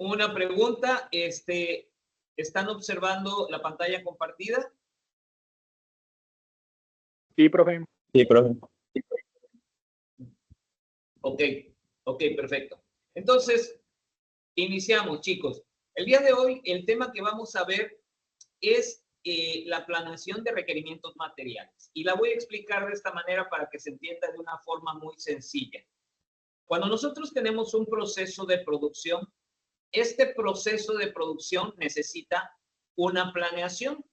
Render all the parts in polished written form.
Una pregunta, ¿están observando la pantalla compartida? Sí, profe. Sí, profe. Ok, ok, perfecto. Entonces, iniciamos, chicos. El día de hoy, el tema que vamos a ver es la planeación de requerimientos materiales. Y la voy a explicar de esta manera para que se entienda de una forma muy sencilla. Cuando nosotros tenemos un proceso de producción, este proceso de producción necesita una planeación.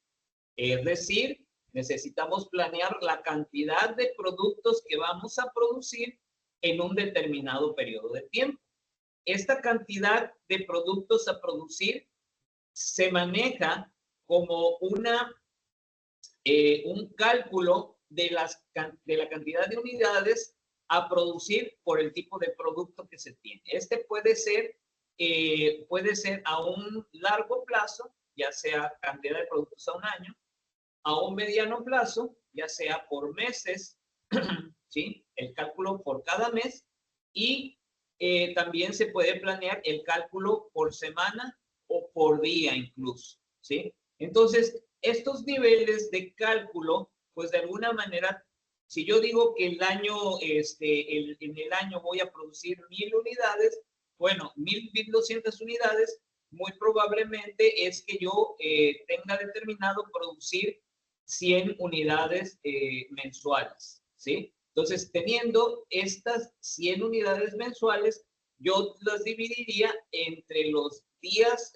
Es decir, necesitamos planear la cantidad de productos que vamos a producir en un determinado periodo de tiempo. Esta cantidad de productos a producir se maneja como un cálculo de la cantidad de unidades a producir por el tipo de producto que se tiene. Este puede ser a un largo plazo, ya sea cantidad de productos a un año, a un mediano plazo, ya sea por meses, ¿sí? El cálculo por cada mes, y también se puede planear el cálculo por semana o por día incluso, ¿sí? Entonces, estos niveles de cálculo, pues de alguna manera, si yo digo que en el año voy a producir 1000 unidades, bueno, 1200 unidades, muy probablemente es que yo tenga determinado producir 100 unidades mensuales, ¿sí? Entonces, teniendo estas 100 unidades mensuales, yo las dividiría entre los días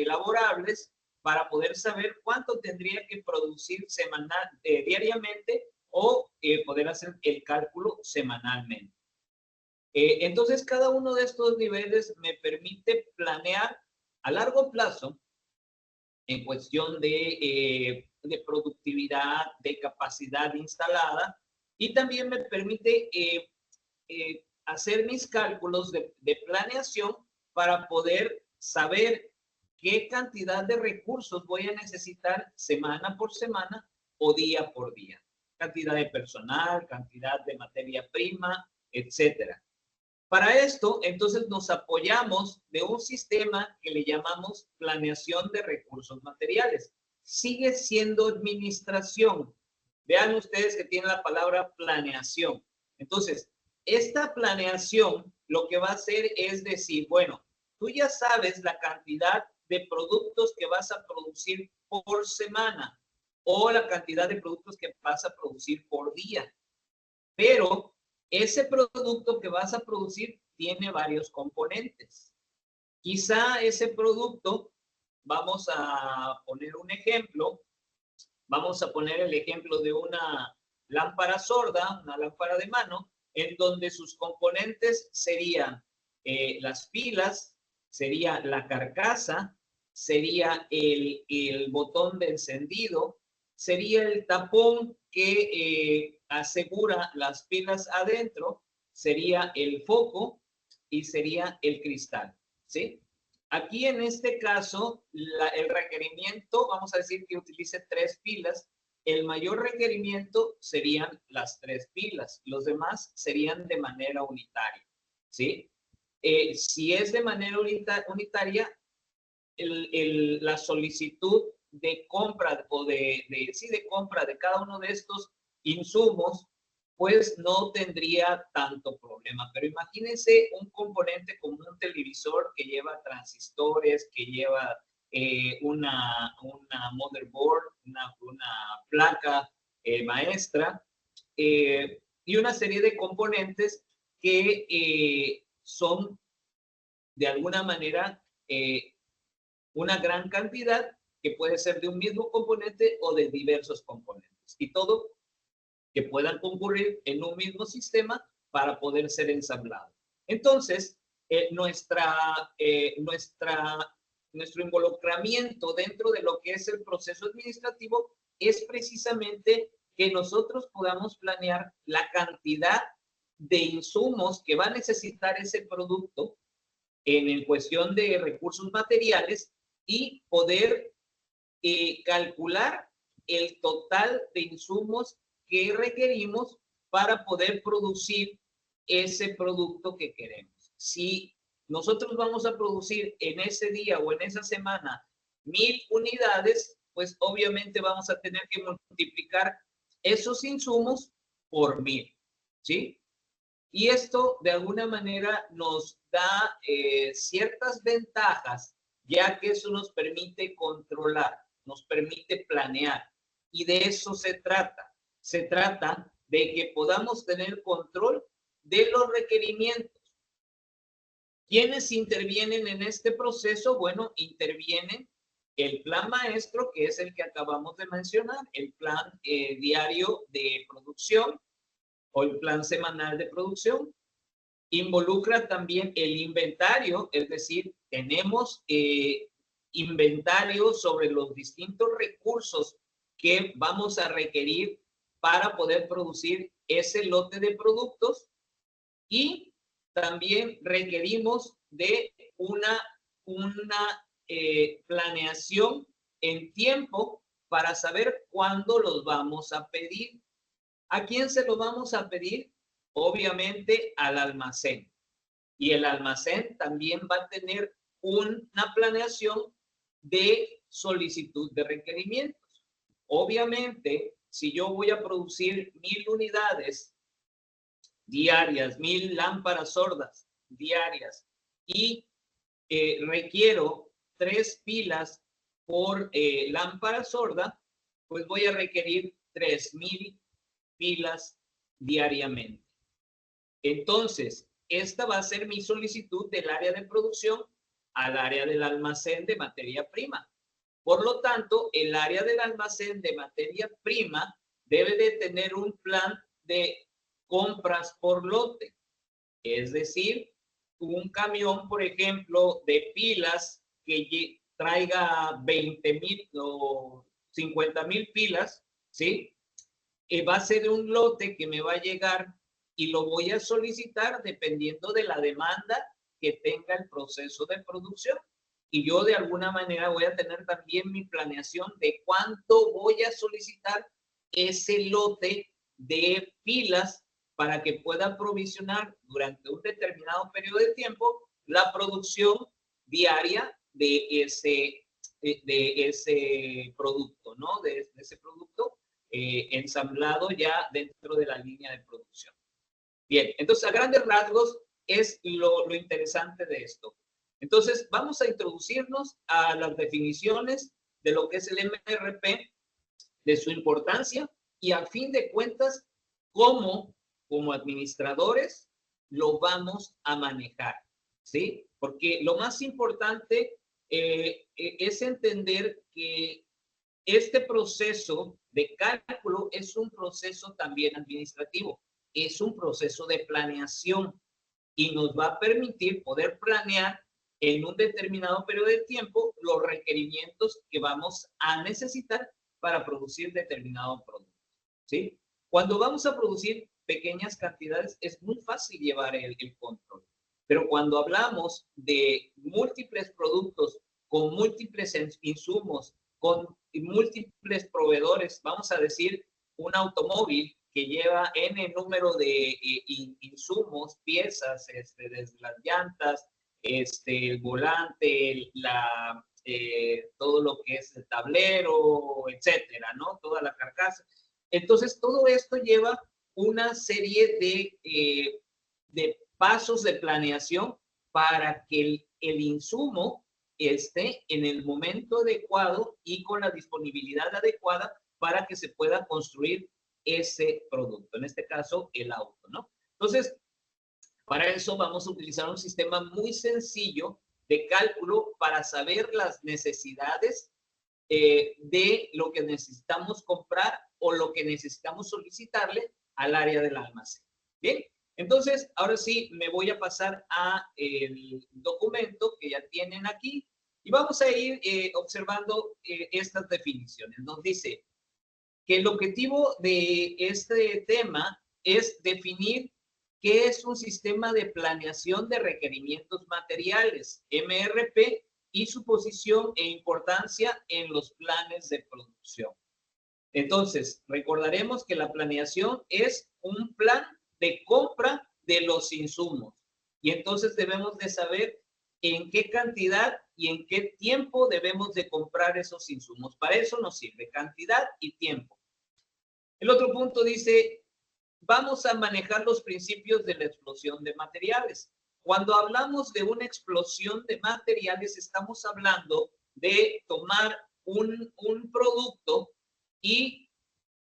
laborables para poder saber cuánto tendría que producir diariamente o poder hacer el cálculo semanalmente. Entonces, cada uno de estos niveles me permite planear a largo plazo en cuestión de productividad, de capacidad instalada, y también me permite hacer mis cálculos de planeación para poder saber qué cantidad de recursos voy a necesitar semana por semana o día por día. Cantidad de personal, cantidad de materia prima, etcétera. Para esto, entonces, nos apoyamos de un sistema que le llamamos planeación de recursos materiales. Sigue siendo administración. Vean ustedes que tiene la palabra planeación. Entonces, esta planeación lo que va a hacer es decir, bueno, tú ya sabes la cantidad de productos que vas a producir por semana o la cantidad de productos que vas a producir por día. Pero ese producto que vas a producir tiene varios componentes. Quizá ese producto, vamos a poner un ejemplo, vamos a poner el ejemplo de una lámpara sorda, una lámpara de mano, en donde sus componentes serían las pilas, sería la carcasa, sería el botón de encendido, sería el tapón que asegura las pilas adentro, sería el foco y sería el cristal, ¿sí? Aquí en este caso, el requerimiento, vamos a decir que utilice 3 pilas. El mayor requerimiento serían las 3 pilas. Los demás serían de manera unitaria, ¿sí? Si es de manera unitaria, la solicitud de compra o de compra de cada uno de estos insumos, pues no tendría tanto problema. Pero imagínense un componente como un televisor que lleva transistores, que lleva una motherboard, una placa maestra, y una serie de componentes que son de alguna manera una gran cantidad, que puede ser de un mismo componente o de diversos componentes, y todo que puedan concurrir en un mismo sistema para poder ser ensamblado. Entonces, nuestro involucramiento dentro de lo que es el proceso administrativo es precisamente que nosotros podamos planear la cantidad de insumos que va a necesitar ese producto en cuestión de recursos materiales, y poder calcular el total de insumos que requerimos para poder producir ese producto que queremos. Si nosotros vamos a producir en ese día o en esa semana 1000 unidades, pues obviamente vamos a tener que multiplicar esos insumos por 1000, ¿sí? Y esto de alguna manera nos da ciertas ventajas, ya que eso nos permite controlar, nos permite planear. Y de eso se trata. Se trata de que podamos tener control de los requerimientos. ¿Quiénes intervienen en este proceso? Bueno, intervienen el plan maestro, que es el que acabamos de mencionar, el plan diario de producción o el plan semanal de producción. Involucra también el inventario, es decir, tenemos inventario sobre los distintos recursos que vamos a requerir para poder producir ese lote de productos, y también requerimos de una planeación en tiempo para saber cuándo los vamos a pedir. ¿A quién se lo vamos a pedir? Obviamente al almacén. Y el almacén también va a tener una planeación de solicitud de requerimientos. Obviamente, si yo voy a producir 1000 unidades diarias, 1000 lámparas sordas diarias, y requiero 3 pilas por lámpara sorda, pues voy a requerir 3000 pilas diariamente. Entonces, esta va a ser mi solicitud del área de producción al área del almacén de materia prima. Por lo tanto, el área del almacén de materia prima debe de tener un plan de compras por lote. Es decir, un camión, por ejemplo, de pilas que traiga 20,000 o 50,000 pilas, ¿sí? Va a ser un lote que me va a llegar y lo voy a solicitar dependiendo de la demanda que tenga el proceso de producción. Y yo de alguna manera voy a tener también mi planeación de cuánto voy a solicitar ese lote de pilas para que pueda provisionar durante un determinado periodo de tiempo la producción diaria de ese producto, ¿no? De ese producto ensamblado ya dentro de la línea de producción. Bien, entonces a grandes rasgos es lo interesante de esto. Entonces vamos a introducirnos a las definiciones de lo que es el MRP, de su importancia y a fin de cuentas cómo como administradores lo vamos a manejar, ¿sí? Porque lo más importante es entender que este proceso de cálculo es un proceso también administrativo, es un proceso de planeación y nos va a permitir poder planear en un determinado periodo de tiempo los requerimientos que vamos a necesitar para producir determinado producto, ¿sí? Cuando vamos a producir pequeñas cantidades es muy fácil llevar el control, pero cuando hablamos de múltiples productos con múltiples insumos, con múltiples proveedores, vamos a decir un automóvil que lleva N número de insumos, piezas, desde las llantas, el volante, todo lo que es el tablero, etcétera, ¿no? Toda la carcasa. Entonces, todo esto lleva una serie de pasos de planeación para que el insumo esté en el momento adecuado y con la disponibilidad adecuada para que se pueda construir ese producto, en este caso el auto, ¿no? Entonces, para eso vamos a utilizar un sistema muy sencillo de cálculo para saber las necesidades de lo que necesitamos comprar o lo que necesitamos solicitarle al área del almacén. Bien, entonces ahora sí me voy a pasar a el documento que ya tienen aquí y vamos a ir observando estas definiciones. Nos dice que el objetivo de este tema es definir qué es un sistema de planeación de requerimientos materiales, MRP, y su posición e importancia en los planes de producción. Entonces, recordaremos que la planeación es un plan de compra de los insumos. Y entonces debemos de saber en qué cantidad y en qué tiempo debemos de comprar esos insumos. Para eso nos sirve cantidad y tiempo. El otro punto dice, vamos a manejar los principios de la explosión de materiales. Cuando hablamos de una explosión de materiales, estamos hablando de tomar un producto y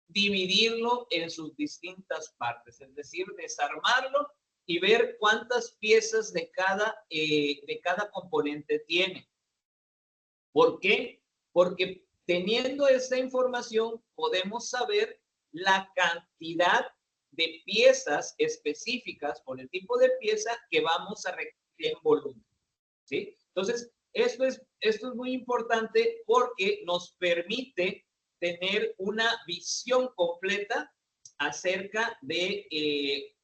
dividirlo en sus distintas partes, es decir, desarmarlo y ver cuántas piezas de cada componente tiene. ¿Por qué? Porque teniendo esta información podemos saber la cantidad de piezas específicas por el tipo de pieza que vamos a requerir en volumen. ¿Sí? Entonces, esto es muy importante porque nos permite tener una visión completa acerca de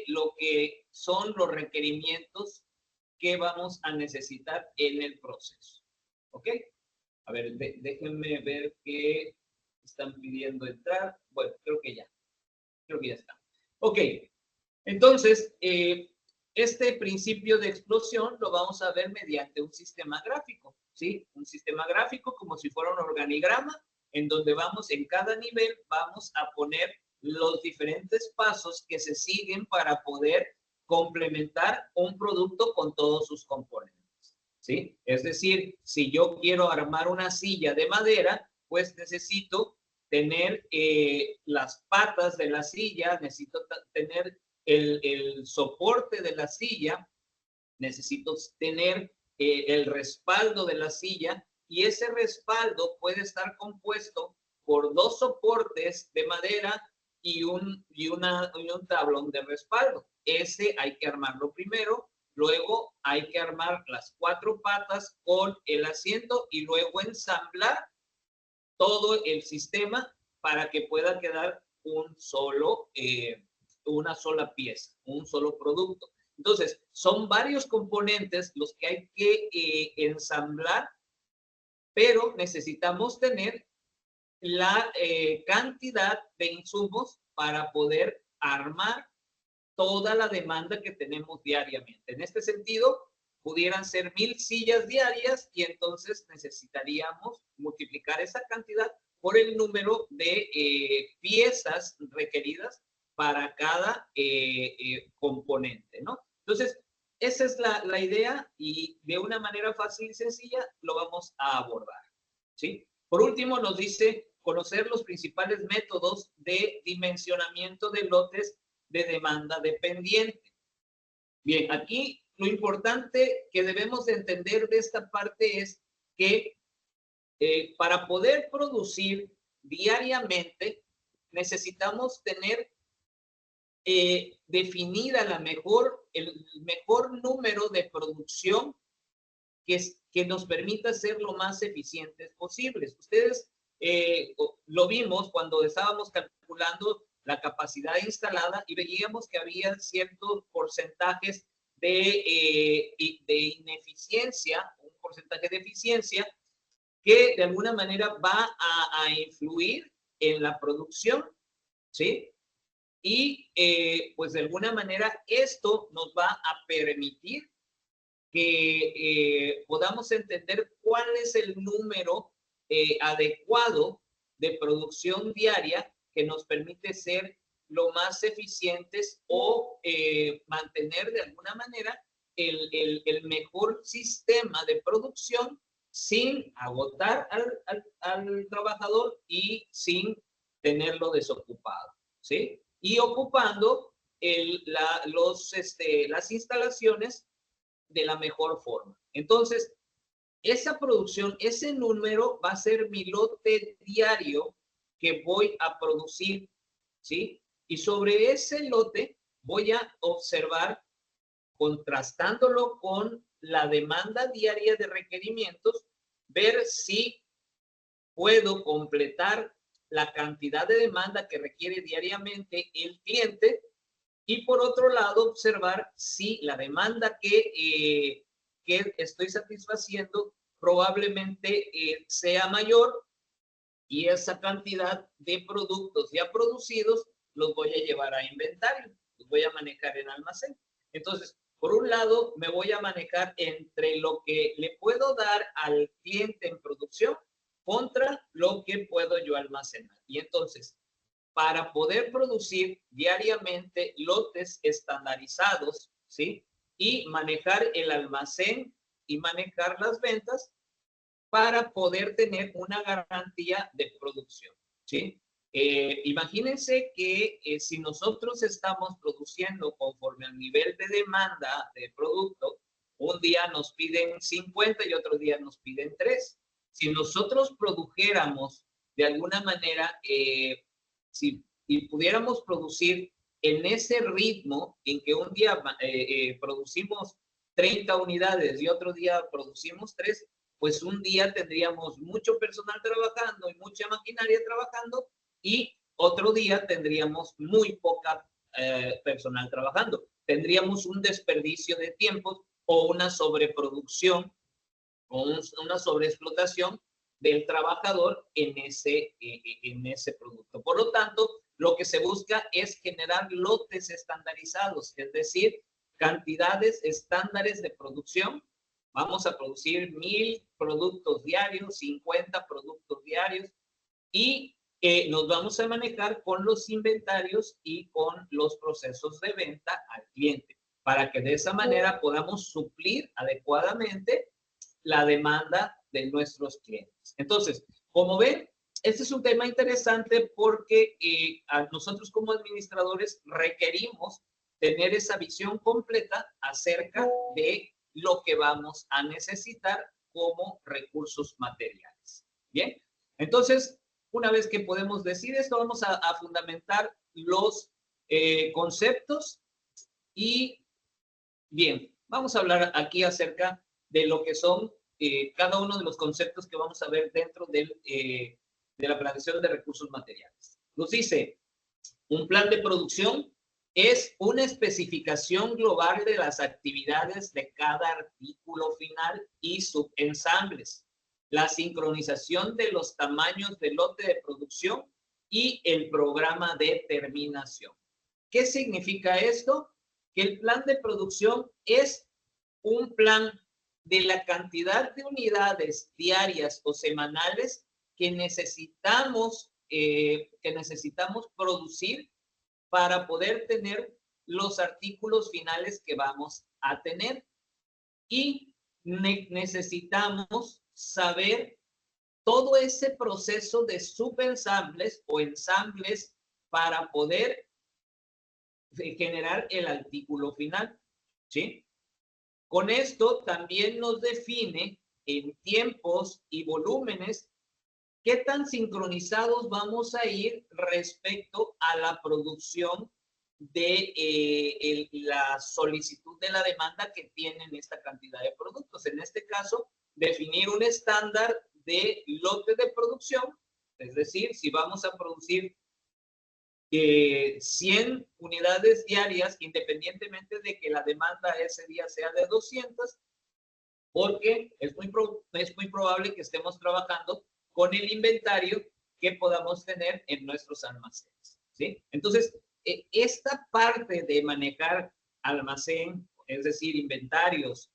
lo que son los requerimientos que vamos a necesitar en el proceso. ¿Ok? A ver, déjenme ver qué están pidiendo entrar. Bueno, creo que ya está. Ok, entonces, este principio de explosión lo vamos a ver mediante un sistema gráfico, ¿sí? Un sistema gráfico como si fuera un organigrama en donde vamos en cada nivel, vamos a poner los diferentes pasos que se siguen para poder complementar un producto con todos sus componentes, ¿sí? Es decir, si yo quiero armar una silla de madera, pues necesito tener las patas de la silla, necesito tener el soporte de la silla, necesito tener el respaldo de la silla y ese respaldo puede estar compuesto por dos soportes de madera y un tablón de respaldo. Ese hay que armarlo primero, luego hay que armar las cuatro patas con el asiento y luego ensamblar todo el sistema para que pueda quedar una sola pieza, un solo producto. Entonces, son varios componentes los que hay que ensamblar, pero necesitamos tener la cantidad de insumos para poder armar toda la demanda que tenemos diariamente. En este sentido, pudieran ser 1000 sillas diarias y entonces necesitaríamos multiplicar esa cantidad por el número de piezas requeridas para cada componente, ¿no? Entonces, esa es la idea y de una manera fácil y sencilla lo vamos a abordar, ¿sí? Por último, nos dice conocer los principales métodos de dimensionamiento de lotes de demanda dependiente. Bien, aquí lo importante que debemos de entender de esta parte es que para poder producir diariamente necesitamos tener definida el mejor número de producción que nos permita ser lo más eficientes posibles. Ustedes lo vimos cuando estábamos calculando la capacidad instalada y veíamos que había ciertos porcentajes de ineficiencia, un porcentaje de eficiencia que de alguna manera va a influir en la producción, ¿sí? Y pues de alguna manera esto nos va a permitir que podamos entender cuál es el número adecuado de producción diaria que nos permite ser lo más eficientes o mantener de alguna manera el mejor sistema de producción sin agotar al trabajador y sin tenerlo desocupado, ¿sí? Y ocupando las instalaciones de la mejor forma. Entonces, esa producción, ese número va a ser mi lote diario que voy a producir, ¿sí? Y sobre ese lote voy a observar, contrastándolo con la demanda diaria de requerimientos, ver si puedo completar la cantidad de demanda que requiere diariamente el cliente y por otro lado observar si la demanda que estoy satisfaciendo probablemente sea mayor y esa cantidad de productos ya producidos los voy a llevar a inventario, los voy a manejar en almacén. Entonces, por un lado, me voy a manejar entre lo que le puedo dar al cliente en producción contra lo que puedo yo almacenar. Y entonces, para poder producir diariamente lotes estandarizados, ¿sí? Y manejar el almacén y manejar las ventas para poder tener una garantía de producción, ¿sí? Imagínense que si nosotros estamos produciendo conforme al nivel de demanda de producto, un día nos piden 50 y otro día nos piden 3. Si nosotros produjéramos de alguna manera, si y pudiéramos producir en ese ritmo en que un día producimos 30 unidades y otro día producimos 3, pues un día tendríamos mucho personal trabajando y mucha maquinaria trabajando y otro día tendríamos muy poca personal trabajando. Tendríamos un desperdicio de tiempos o una sobreproducción o una sobreexplotación del trabajador en ese producto. Por lo tanto, lo que se busca es generar lotes estandarizados, es decir, cantidades estándares de producción. Vamos a producir 1000 productos diarios, 50 productos diarios y nos vamos a manejar con los inventarios y con los procesos de venta al cliente para que de esa manera podamos suplir adecuadamente la demanda de nuestros clientes. Entonces, como ven, este es un tema interesante porque a nosotros como administradores requerimos tener esa visión completa acerca de lo que vamos a necesitar como recursos materiales. Bien, entonces, una vez que podemos decir esto, vamos a fundamentar los conceptos y, bien, vamos a hablar aquí acerca de lo que son cada uno de los conceptos que vamos a ver dentro de la planeación de recursos materiales. Nos dice, un plan de producción es una especificación global de las actividades de cada artículo final y subensambles, la sincronización de los tamaños del lote de producción y el programa de terminación. ¿Qué significa esto? Que el plan de producción es un plan de la cantidad de unidades diarias o semanales que necesitamos producir para poder tener los artículos finales que vamos a tener. Y necesitamos saber todo ese proceso de subensambles o ensambles para poder generar el artículo final, ¿sí? Con esto también nos define en tiempos y volúmenes qué tan sincronizados vamos a ir respecto a la producción de la solicitud de la demanda que tienen esta cantidad de productos. En este caso, definir un estándar de lote de producción, es decir, si vamos a producir 100 unidades diarias, independientemente de que la demanda ese día sea de 200, porque es muy probable que estemos trabajando con el inventario que podamos tener en nuestros almacenes, ¿sí? Entonces, esta parte de manejar almacén, es decir, inventarios,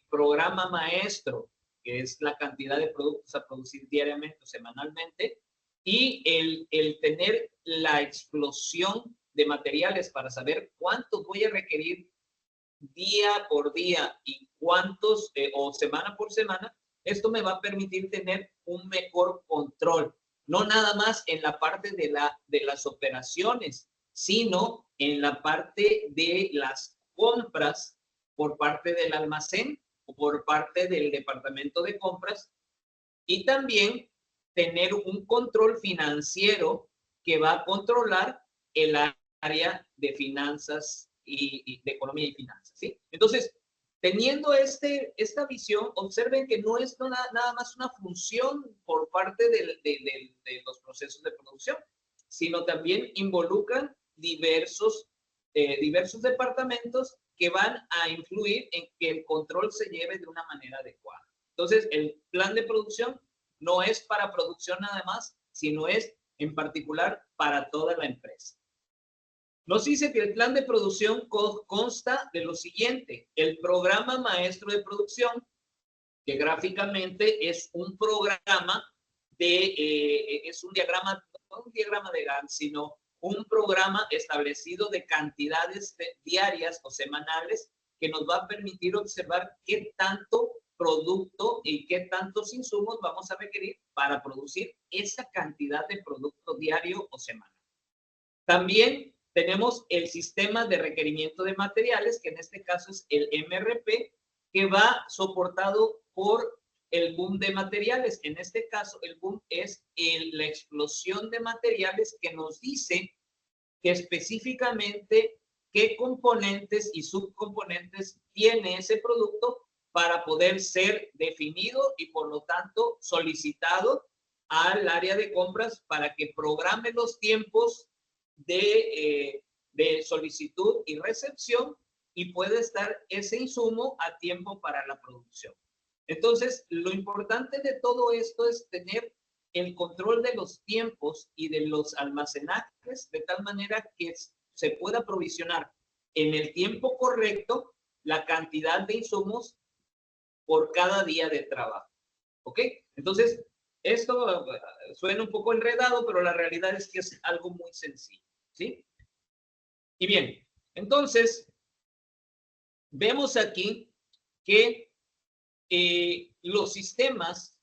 programa maestro, que es la cantidad de productos a producir diariamente o semanalmente, y el tener la explosión de materiales para saber cuántos voy a requerir día por día y cuántos o semana por semana, esto me va a permitir tener un mejor control, no nada más en la parte de las operaciones, sino en la parte de las compras por parte del almacén o por parte del departamento de compras y también tener un control financiero que va a controlar el área de finanzas y de economía y finanzas, ¿sí? Entonces, teniendo esta visión, observen que no es nada más una función por parte de los procesos de producción, sino también involucran diversos departamentos que van a influir en que el control se lleve de una manera adecuada. Entonces, el plan de producción no es para producción nada más, sino es en particular para toda la empresa. Nos dice que el plan de producción consta de lo siguiente: el programa maestro de producción, que gráficamente es un programa es un diagrama, no un diagrama de Gantt, sino un programa establecido de cantidades diarias o semanales que nos va a permitir observar qué tanto producto y qué tantos insumos vamos a requerir para producir esa cantidad de producto diario o semanal. También tenemos el sistema de requerimiento de materiales, que en este caso es el MRP, que va soportado por el boom de materiales. En este caso, el boom es la explosión de materiales que nos dice que específicamente qué componentes y subcomponentes tiene ese producto para poder ser definido y por lo tanto solicitado al área de compras para que programe los tiempos de solicitud y recepción y puede estar ese insumo a tiempo para la producción. Entonces, lo importante de todo esto es tener el control de los tiempos y de los almacenajes de tal manera que se pueda provisionar en el tiempo correcto la cantidad de insumos por cada día de trabajo. ¿Ok? Entonces, esto suena un poco enredado, pero la realidad es que es algo muy sencillo. ¿Sí? Y bien, entonces, vemos aquí que los sistemas,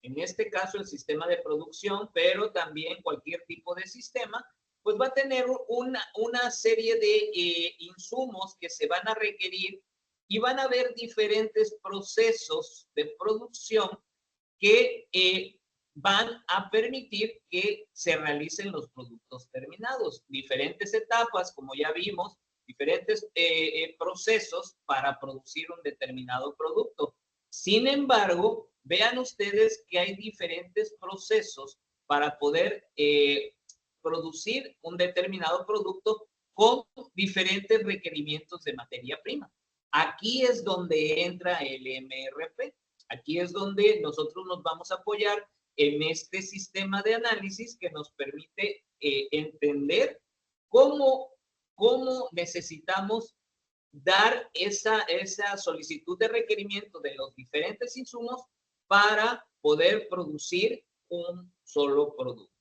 en este caso el sistema de producción, pero también cualquier tipo de sistema, pues va a tener una serie de insumos que se van a requerir y van a haber diferentes procesos de producción que van a permitir que se realicen los productos terminados. Diferentes etapas, como ya vimos, diferentes procesos para producir un determinado producto. Sin embargo, vean ustedes que hay diferentes procesos para poder producir un determinado producto con diferentes requerimientos de materia prima. Aquí es donde entra el MRP. Aquí es donde nosotros nos vamos a apoyar en este sistema de análisis que nos permite entender cómo necesitamos dar esa solicitud de requerimiento de los diferentes insumos para poder producir un solo producto.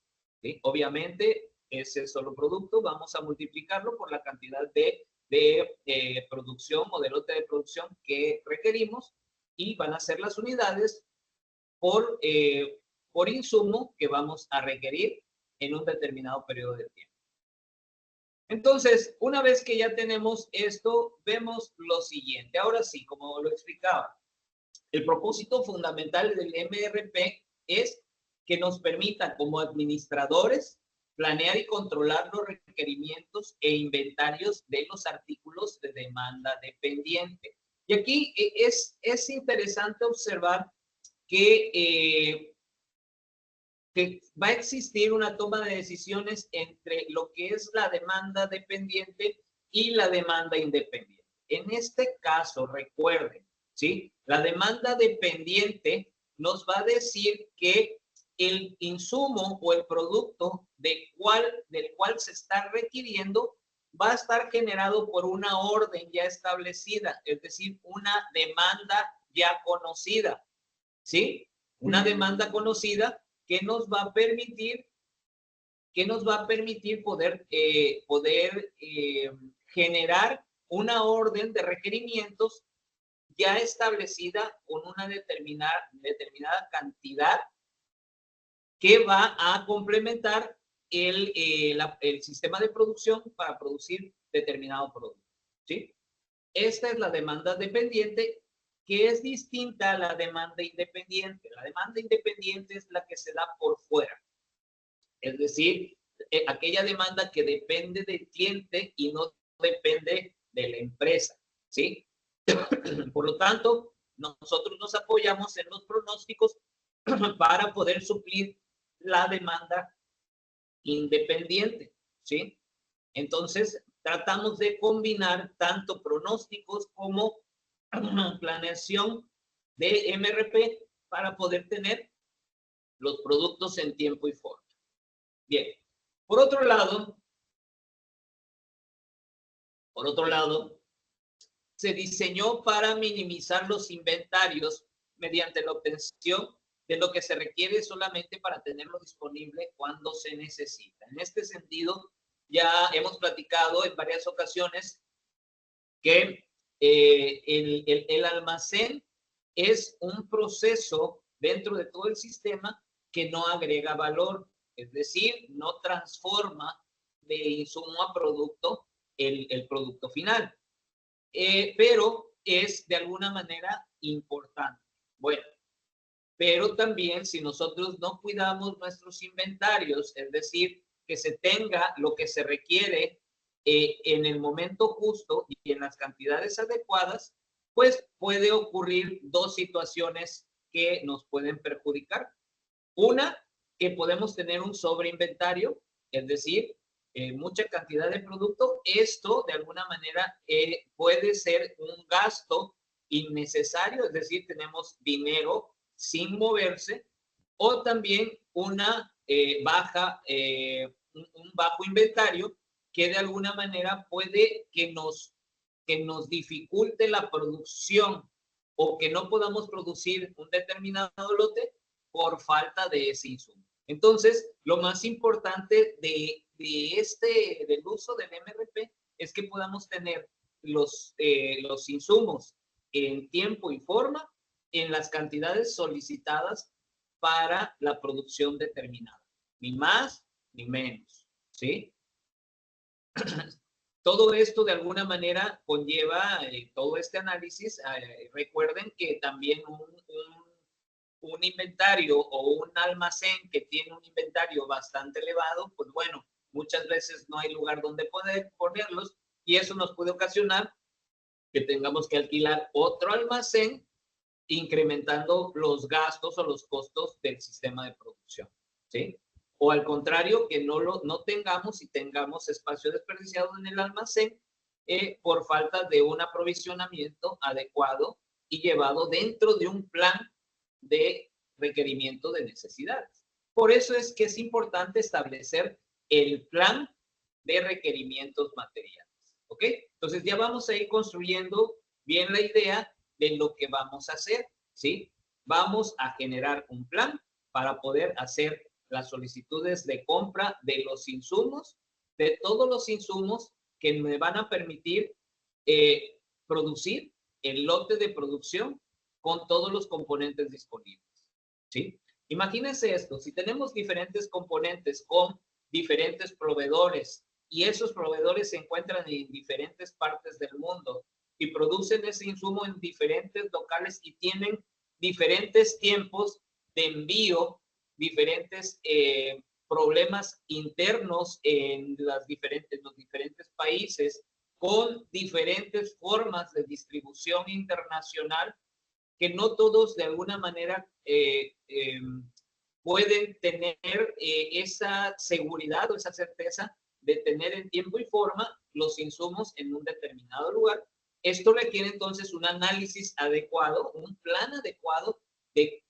¿Sí? Obviamente, ese solo producto vamos a multiplicarlo por la cantidad de producción o de lote de producción que requerimos y van a ser las unidades por insumo que vamos a requerir en un determinado periodo de tiempo. Entonces, una vez que ya tenemos esto, vemos lo siguiente. Ahora sí, como lo explicaba, el propósito fundamental del MRP es que nos permita como administradores planear y controlar los requerimientos e inventarios de los artículos de demanda dependiente. Y aquí es interesante observar que va a existir una toma de decisiones entre lo que es la demanda dependiente y la demanda independiente. En este caso, recuerden, ¿sí? La demanda dependiente nos va a decir que el insumo o el producto del cual se está requiriendo va a estar generado por una orden ya establecida, es decir, una demanda ya conocida, ¿sí? Una demanda conocida que nos va a permitir poder generar una orden de requerimientos ya establecida con una determinada cantidad que va a complementar el sistema de producción para producir determinado producto. ¿Sí? Esta es la demanda dependiente, que es distinta a la demanda independiente. La demanda independiente es la que se da por fuera. Es decir, aquella demanda que depende del cliente y no depende de la empresa. ¿Sí? Por lo tanto, nosotros nos apoyamos en los pronósticos para poder suplir la demanda independiente. ¿Sí? Entonces, tratamos de combinar tanto pronósticos como planeación de MRP para poder tener los productos en tiempo y forma. Bien, por otro lado, Por otro lado, se diseñó para minimizar los inventarios mediante la obtención de lo que se requiere solamente para tenerlo disponible cuando se necesita. En este sentido, ya hemos platicado en varias ocasiones que el almacén es un proceso dentro de todo el sistema que no agrega valor, es decir, no transforma de insumo a producto el producto final, pero es de alguna manera importante. Bueno, pero también si nosotros no cuidamos nuestros inventarios, es decir, que se tenga lo que se requiere en el momento justo y en las cantidades adecuadas, pues puede ocurrir dos situaciones que nos pueden perjudicar. Una, que podemos tener un sobreinventario, es decir, mucha cantidad de producto. Esto de alguna manera puede ser un gasto innecesario, es decir, tenemos dinero sin moverse, o también una un bajo inventario que de alguna manera puede que nos dificulte la producción o que no podamos producir un determinado lote por falta de ese insumo. Entonces, lo más importante del uso del MRP es que podamos tener los insumos en tiempo y forma en las cantidades solicitadas para la producción determinada. Ni más ni menos, ¿sí? Todo esto de alguna manera conlleva todo este análisis. Recuerden que también un inventario o un almacén que tiene un inventario bastante elevado, pues bueno, muchas veces no hay lugar donde poder ponerlos y eso nos puede ocasionar que tengamos que alquilar otro almacén, incrementando los gastos o los costos del sistema de producción, ¿sí? O al contrario, que no tengamos y tengamos espacio desperdiciado en el almacén por falta de un aprovisionamiento adecuado y llevado dentro de un plan de requerimiento de necesidades. Por eso es que es importante establecer el plan de requerimientos materiales, ¿ok? Entonces ya vamos a ir construyendo bien la idea de lo que vamos a hacer, ¿sí? Vamos a generar un plan para poder hacer las solicitudes de compra de los insumos, de todos los insumos que me van a permitir producir el lote de producción con todos los componentes disponibles, ¿sí? Imagínense esto, si tenemos diferentes componentes con diferentes proveedores y esos proveedores se encuentran en diferentes partes del mundo y producen ese insumo en diferentes locales y tienen diferentes tiempos de envío, diferentes problemas internos en los diferentes países, con diferentes formas de distribución internacional, que no todos de alguna manera pueden tener esa seguridad o esa certeza de tener en tiempo y forma los insumos en un determinado lugar. Esto requiere entonces un análisis adecuado, un plan adecuado de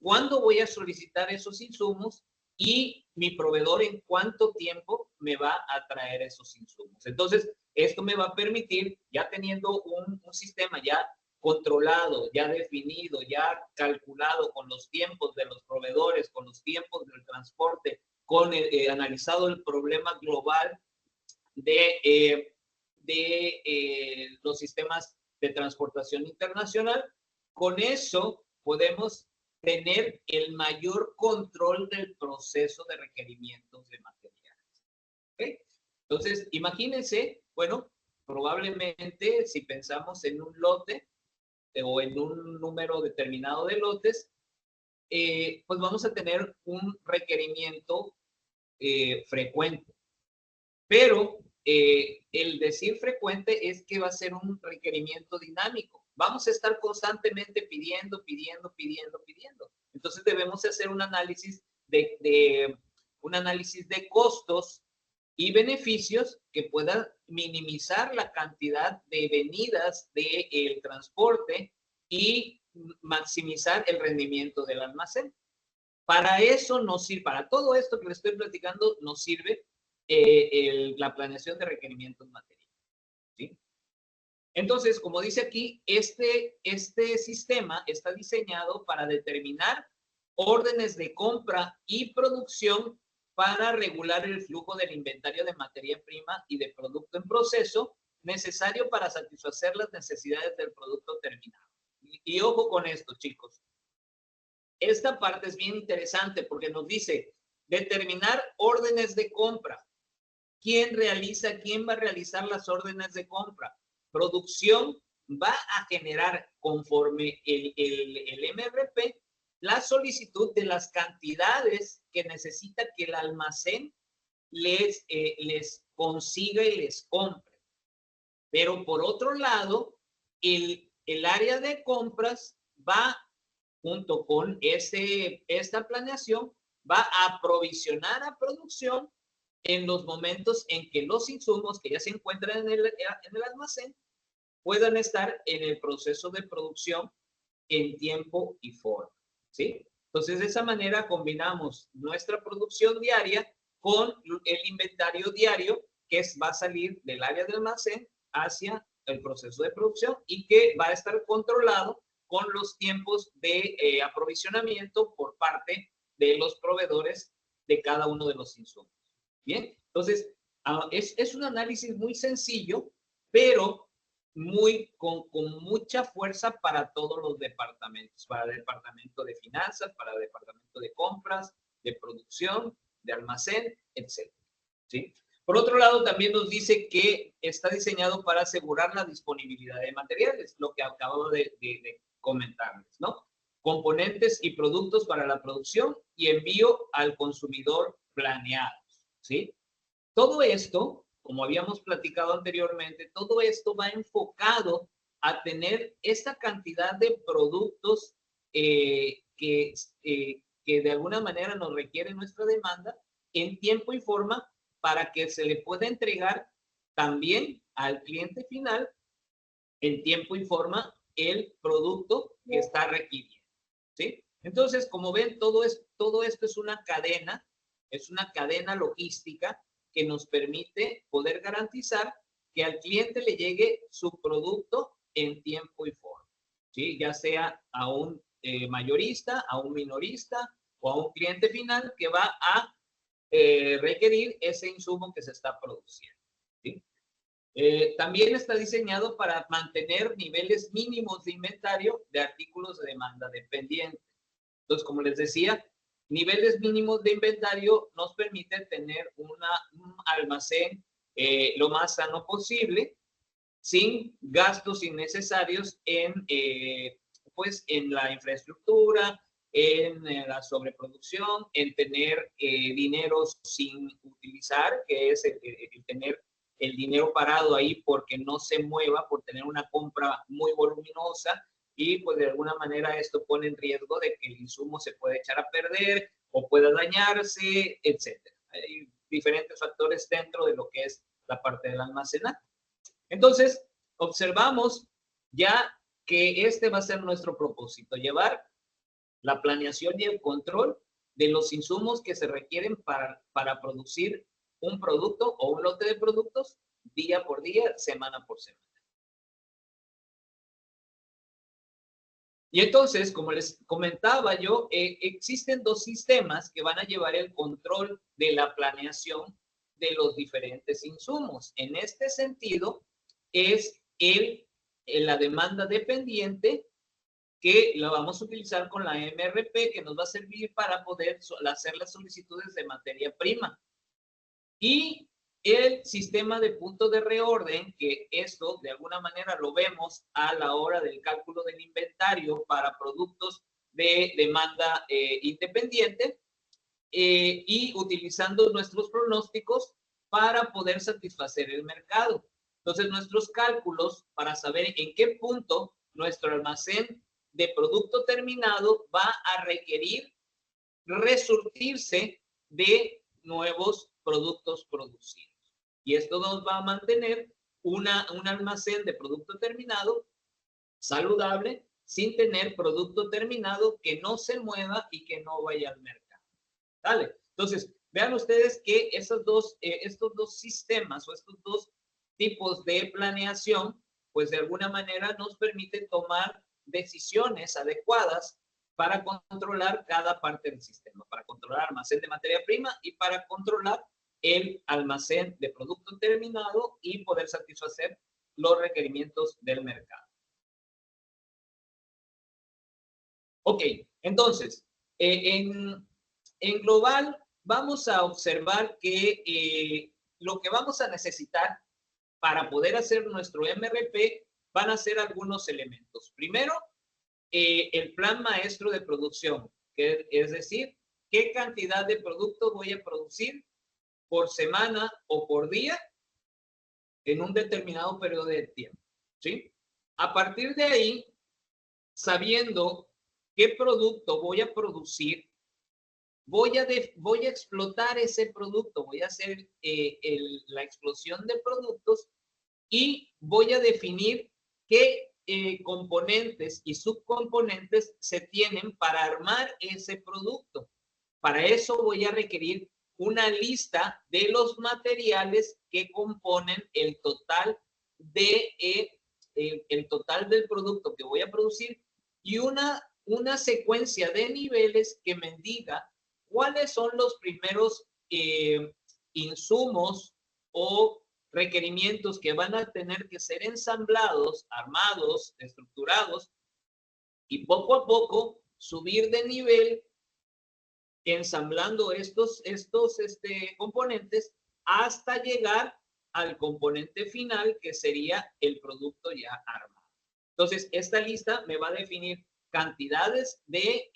cuándo voy a solicitar esos insumos y mi proveedor en cuánto tiempo me va a traer esos insumos. Entonces, esto me va a permitir, ya teniendo un sistema ya controlado, ya definido, ya calculado con los tiempos de los proveedores, con los tiempos del transporte, con analizado el problema global de los sistemas de transportación internacional, con eso podemos tener el mayor control del proceso de requerimientos de materiales. ¿Okay? Entonces, imagínense, bueno, probablemente si pensamos en un lote o en un número determinado de lotes, pues vamos a tener un requerimiento frecuente. Pero el decir frecuente es que va a ser un requerimiento dinámico. Vamos a estar constantemente pidiendo. Entonces debemos hacer un análisis de costos y beneficios que puedan minimizar la cantidad de venidas del transporte y maximizar el rendimiento del almacén. Para eso nos sirve, para todo esto que les estoy platicando, nos sirve la planeación de requerimientos materiales, ¿sí? Entonces, como dice aquí, este sistema está diseñado para determinar órdenes de compra y producción para regular el flujo del inventario de materia prima y de producto en proceso necesario para satisfacer las necesidades del producto terminado. Y ojo con esto, chicos. Esta parte es bien interesante porque nos dice determinar órdenes de compra. ¿Quién va a realizar las órdenes de compra? Producción va a generar conforme el MRP la solicitud de las cantidades que necesita que el almacén les consiga y les compre. Pero por otro lado, el área de compras va, junto con esta planeación, va a aprovisionar a producción en los momentos en que los insumos que ya se encuentran en el almacén puedan estar en el proceso de producción en tiempo y forma, ¿sí? Entonces, de esa manera combinamos nuestra producción diaria con el inventario diario que va a salir del área del almacén hacia el proceso de producción y que va a estar controlado con los tiempos de aprovisionamiento por parte de los proveedores de cada uno de los insumos. Bien, entonces es un análisis muy sencillo, pero con mucha fuerza para todos los departamentos, para el departamento de finanzas, para el departamento de compras, de producción, de almacén, etc. ¿Sí? Por otro lado, también nos dice que está diseñado para asegurar la disponibilidad de materiales, lo que acabo de comentarles, ¿no? Componentes y productos para la producción y envío al consumidor planeados, ¿sí? Todo esto, como habíamos platicado anteriormente, todo esto va enfocado a tener esta cantidad de productos que de alguna manera nos requiere nuestra demanda en tiempo y forma para que se le pueda entregar también al cliente final en tiempo y forma el producto que está requiriendo, ¿sí? Entonces, como ven, todo esto es una cadena logística que nos permite poder garantizar que al cliente le llegue su producto en tiempo y forma, ¿sí? Ya sea a un mayorista, a un minorista o a un cliente final que va a requerir ese insumo que se está produciendo, ¿sí? También está diseñado para mantener niveles mínimos de inventario de artículos de demanda dependiente. Entonces, como les decía, niveles mínimos de inventario nos permiten tener un almacén lo más sano posible, sin gastos innecesarios pues, en la infraestructura, en la sobreproducción, en tener dinero sin utilizar, que es el tener el dinero parado ahí porque no se mueva, por tener una compra muy voluminosa, y pues de alguna manera esto pone en riesgo de que el insumo se pueda echar a perder o pueda dañarse, etcétera. Hay diferentes factores dentro de lo que es la parte del almacenaje. Entonces, observamos ya que este va a ser nuestro propósito, llevar la planeación y el control de los insumos que se requieren para producir un producto o un lote de productos día por día, semana por semana. Y entonces, como les comentaba yo, existen dos sistemas que van a llevar el control de la planeación de los diferentes insumos. En este sentido, es la demanda dependiente, que la vamos a utilizar con la MRP, que nos va a servir para poder hacer las solicitudes de materia prima. Y el sistema de punto de reorden, que esto de alguna manera lo vemos a la hora del cálculo del inventario para productos de demanda independiente, y utilizando nuestros pronósticos para poder satisfacer el mercado. Entonces, nuestros cálculos para saber en qué punto nuestro almacén de producto terminado va a requerir resurtirse de nuevos productos producidos. Y esto nos va a mantener un almacén de producto terminado saludable, sin tener producto terminado que no se mueva y que no vaya al mercado. ¿Vale? Entonces, vean ustedes que estos dos sistemas o estos dos tipos de planeación pues de alguna manera nos permite tomar decisiones adecuadas para controlar cada parte del sistema, para controlar almacén de materia prima y para controlar el almacén de producto terminado y poder satisfacer los requerimientos del mercado. Ok, entonces, en global vamos a observar que lo que vamos a necesitar para poder hacer nuestro MRP van a ser algunos elementos. Primero, el plan maestro de producción, que es decir, qué cantidad de producto voy a producir por semana o por día en un determinado periodo de tiempo, ¿sí? A partir de ahí, sabiendo qué producto voy a producir, voy a explotar ese producto, voy a hacer la explosión de productos y voy a definir qué componentes y subcomponentes se tienen para armar ese producto. Para eso voy a requerir una lista de los materiales que componen el total el total del producto que voy a producir y una secuencia de niveles que me diga cuáles son los primeros insumos o requerimientos que van a tener que ser ensamblados, armados, estructurados y poco a poco subir de nivel ensamblando estos componentes hasta llegar al componente final que sería el producto ya armado. Entonces, esta lista me va a definir cantidades de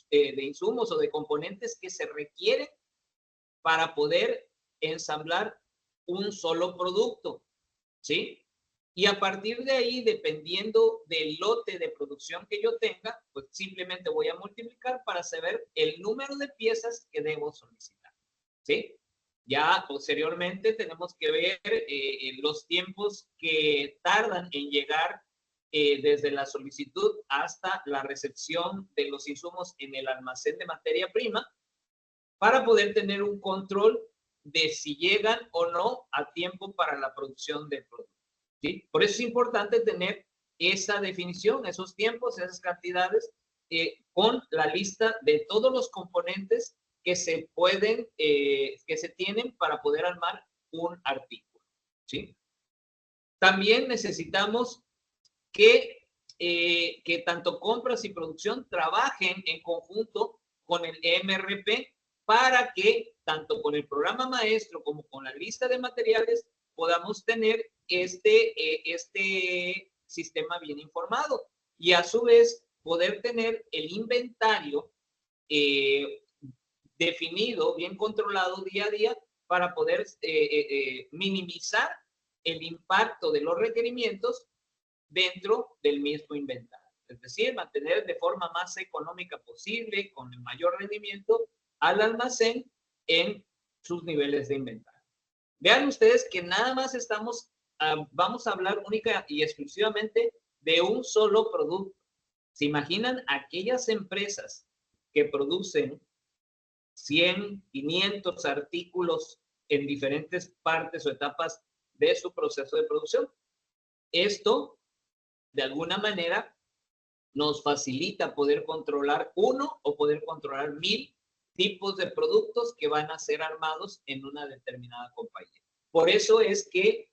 insumos o de componentes que se requieren para poder ensamblar un solo producto, ¿sí? Y a partir de ahí, dependiendo del lote de producción que yo tenga, pues simplemente voy a multiplicar para saber el número de piezas que debo solicitar, ¿sí? Ya posteriormente tenemos que ver los tiempos que tardan en llegar desde la solicitud hasta la recepción de los insumos en el almacén de materia prima para poder tener un control de si llegan o no a tiempo para la producción del producto, ¿sí? Por eso es importante tener esa definición, esos tiempos, esas cantidades, con la lista de todos los componentes que se pueden, que se tienen para poder armar un artículo, ¿sí? También necesitamos que tanto compras y producción trabajen en conjunto con el MRP para que tanto con el programa maestro como con la lista de materiales podamos tener este sistema bien informado y a su vez poder tener el inventario definido, bien controlado día a día para poder minimizar el impacto de los requerimientos dentro del mismo inventario. Es decir, mantener de forma más económica posible, con el mayor rendimiento, al almacén en sus niveles de inventario. Vean ustedes que nada más vamos a hablar única y exclusivamente de un solo producto. ¿Se imaginan aquellas empresas que producen 100, 500 artículos en diferentes partes o etapas de su proceso de producción? Esto, de alguna manera, nos facilita poder controlar uno o poder controlar 1000 tipos de productos que van a ser armados en una determinada compañía. Por eso es que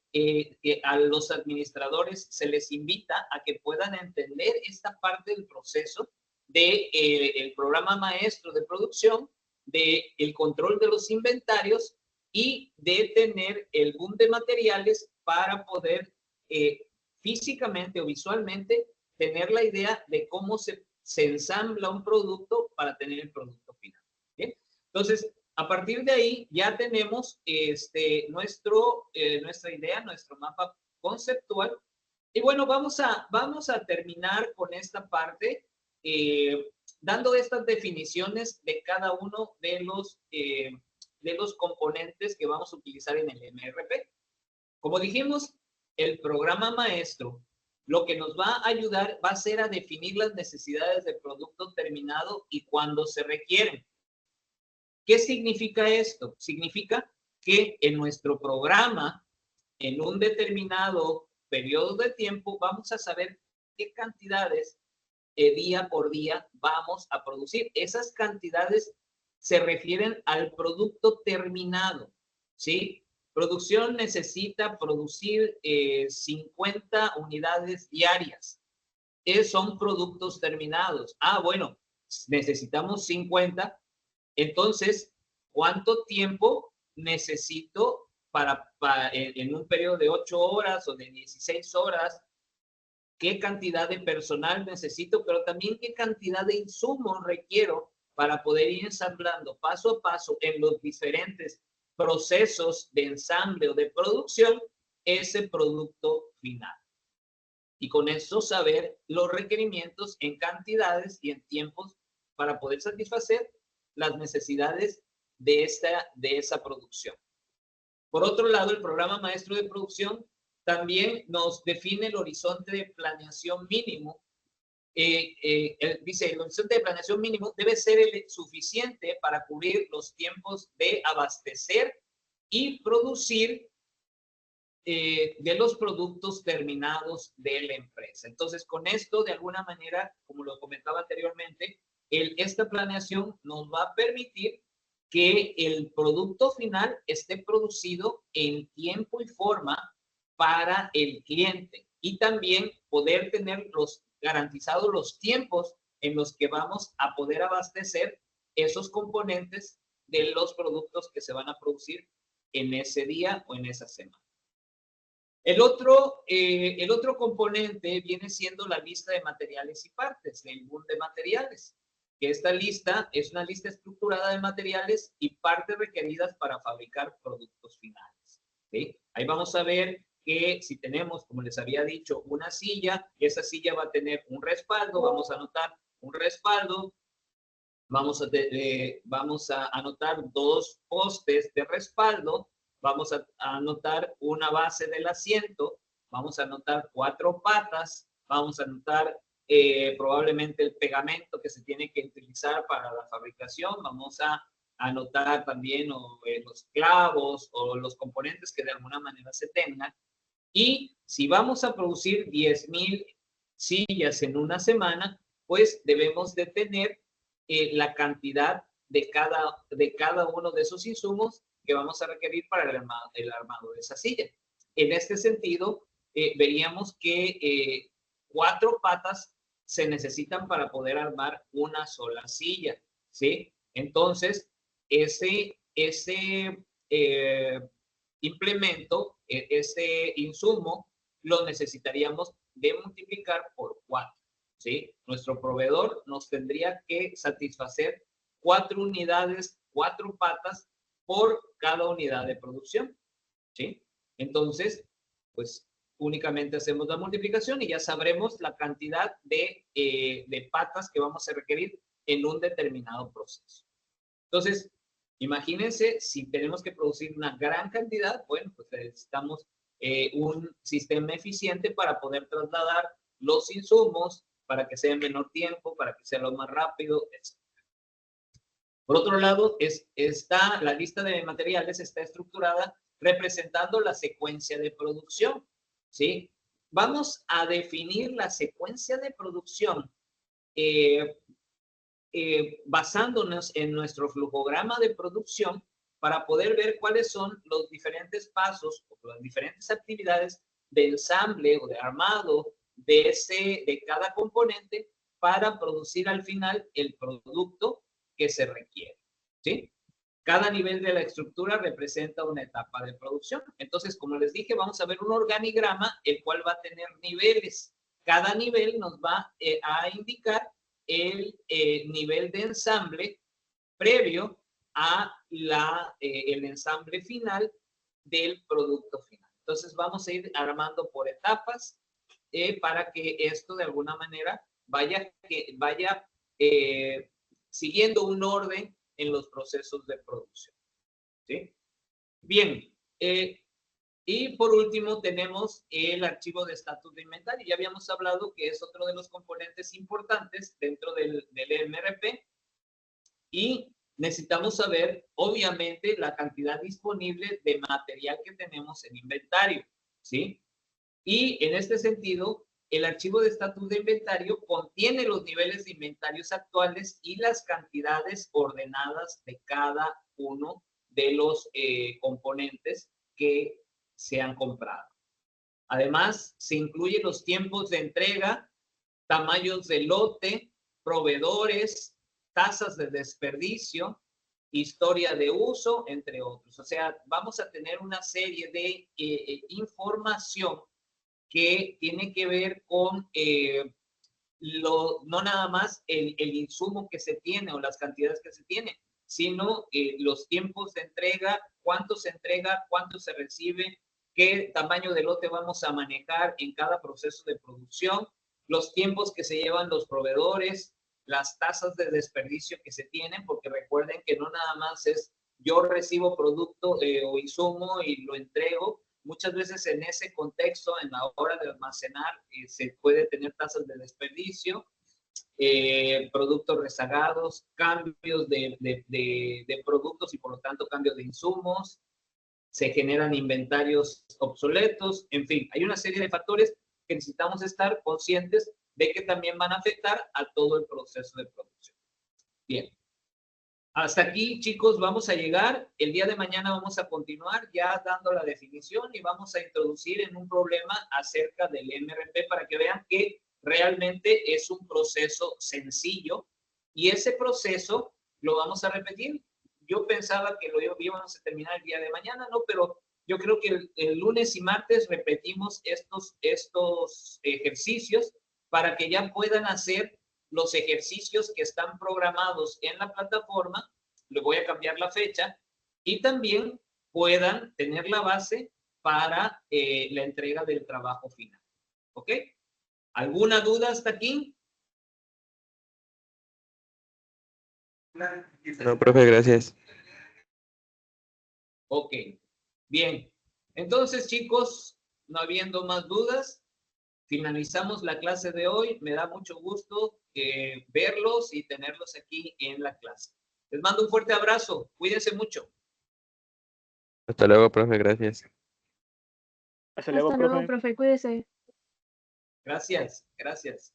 a los administradores se les invita a que puedan entender esta parte del proceso del programa maestro de producción, del control de los inventarios y de tener el boom de materiales para poder físicamente o visualmente tener la idea de cómo se ensambla un producto para tener el producto final. ¿Bien? Entonces, a partir de ahí ya tenemos nuestra idea, nuestro mapa conceptual. Y bueno, vamos a terminar con esta parte dando estas definiciones de cada uno de los componentes que vamos a utilizar en el MRP. Como dijimos, el programa maestro lo que nos va a ayudar va a ser a definir las necesidades del producto terminado y cuándo se requieren. ¿Qué significa esto? Significa que en nuestro programa en un determinado periodo de tiempo, vamos a saber qué cantidades día por día vamos a producir. Esas cantidades se refieren al producto terminado, ¿sí? Producción necesita producir 50 unidades diarias. Son productos terminados. Ah, bueno, necesitamos 50. Entonces, ¿cuánto tiempo necesito en un periodo de 8 horas o de 16 horas? ¿Qué cantidad de personal necesito? Pero también qué cantidad de insumos requiero para poder ir ensamblando paso a paso en los diferentes procesos de ensamble o de producción ese producto final. Y con eso saber los requerimientos en cantidades y en tiempos para poder satisfacer las necesidades de esa producción. Por otro lado, el programa maestro de producción también nos define el horizonte de planeación mínimo. Dice, el horizonte de planeación mínimo debe ser suficiente para cubrir los tiempos de abastecer y producir de los productos terminados de la empresa. Entonces, con esto, de alguna manera, como lo comentaba anteriormente, esta planeación nos va a permitir que el producto final esté producido en tiempo y forma para el cliente y también poder tener garantizados los tiempos en los que vamos a poder abastecer esos componentes de los productos que se van a producir en ese día o en esa semana. El otro componente viene siendo la lista de materiales y partes, el boom de materiales, que esta lista es una lista estructurada de materiales y partes requeridas para fabricar productos finales. ¿Sí? Ahí vamos a ver que si tenemos, como les había dicho, una silla, esa silla va a tener un respaldo, vamos a anotar un respaldo, vamos a anotar 2 postes de respaldo, vamos a anotar una base del asiento, vamos a anotar 4 patas, vamos a anotar probablemente el pegamento que se tiene que utilizar para la fabricación, vamos a anotar también los clavos o los componentes que de alguna manera se tengan. Y si vamos a producir 10,000 sillas en una semana, pues debemos de tener la cantidad de cada uno de esos insumos que vamos a requerir para el armado de esa silla. En este sentido, veríamos que 4 patas se necesitan para poder armar una sola silla, ¿sí? Entonces, ese implemento, ese insumo, lo necesitaríamos de multiplicar por 4, ¿sí? Nuestro proveedor nos tendría que satisfacer 4 unidades, 4 patas por cada unidad de producción, ¿sí? Entonces, pues únicamente hacemos la multiplicación y ya sabremos la cantidad de patas que vamos a requerir en un determinado proceso. Entonces, imagínense si tenemos que producir una gran cantidad, bueno, pues necesitamos un sistema eficiente para poder trasladar los insumos, para que sea en menor tiempo, para que sea lo más rápido, etc. Por otro lado, la lista de materiales está estructurada representando la secuencia de producción, ¿sí? Vamos a definir la secuencia de producción basándonos en nuestro flujograma de producción para poder ver cuáles son los diferentes pasos o las diferentes actividades de ensamble o de armado de cada componente para producir al final el producto que se requiere, ¿sí? Cada nivel de la estructura representa una etapa de producción. Entonces, como les dije, vamos a ver un organigrama, el cual va a tener niveles. Cada nivel nos va a indicar el nivel de ensamble previo a el ensamble final del producto final. Entonces, vamos a ir armando por etapas para que esto de alguna manera vaya siguiendo un orden en los procesos de producción, ¿sí? Bien, y por último tenemos el archivo de estatus de inventario. Ya habíamos hablado que es otro de los componentes importantes dentro del MRP y necesitamos saber, obviamente, la cantidad disponible de material que tenemos en inventario, ¿sí? Y en este sentido, el archivo de estatus de inventario contiene los niveles de inventarios actuales y las cantidades ordenadas de cada uno de los componentes que se han comprado. Además, se incluyen los tiempos de entrega, tamaños de lote, proveedores, tasas de desperdicio, historia de uso, entre otros. O sea, vamos a tener una serie de información que tiene que ver con no nada más el insumo que se tiene o las cantidades que se tienen, sino los tiempos de entrega, cuánto se entrega, cuánto se recibe, qué tamaño de lote vamos a manejar en cada proceso de producción, los tiempos que se llevan los proveedores, las tasas de desperdicio que se tienen, porque recuerden que no nada más es yo recibo producto o insumo y lo entrego. Muchas veces en ese contexto, en la hora de almacenar, se puede tener tasas de desperdicio, productos rezagados, cambios de productos y por lo tanto cambios de insumos, se generan inventarios obsoletos, en fin, hay una serie de factores que necesitamos estar conscientes de que también van a afectar a todo el proceso de producción. Bien. Hasta aquí, chicos, vamos a llegar. El día de mañana vamos a continuar ya dando la definición y vamos a introducir en un problema acerca del MRP para que vean que realmente es un proceso sencillo y ese proceso lo vamos a repetir. Yo pensaba que lo íbamos a terminar el día de mañana, ¿no? Pero yo creo que el lunes y martes repetimos estos ejercicios para que ya puedan hacer los ejercicios que están programados en la plataforma, le voy a cambiar la fecha, y también puedan tener la base para la entrega del trabajo final. ¿Ok? ¿Alguna duda hasta aquí? No, profe, gracias. Ok, bien. Entonces, chicos, no habiendo más dudas, finalizamos la clase de hoy. Me da mucho gusto verlos y tenerlos aquí en la clase. Les mando un fuerte abrazo. Cuídense mucho. Hasta luego, profe, gracias. Hasta luego, profe, cuídese. Gracias, gracias.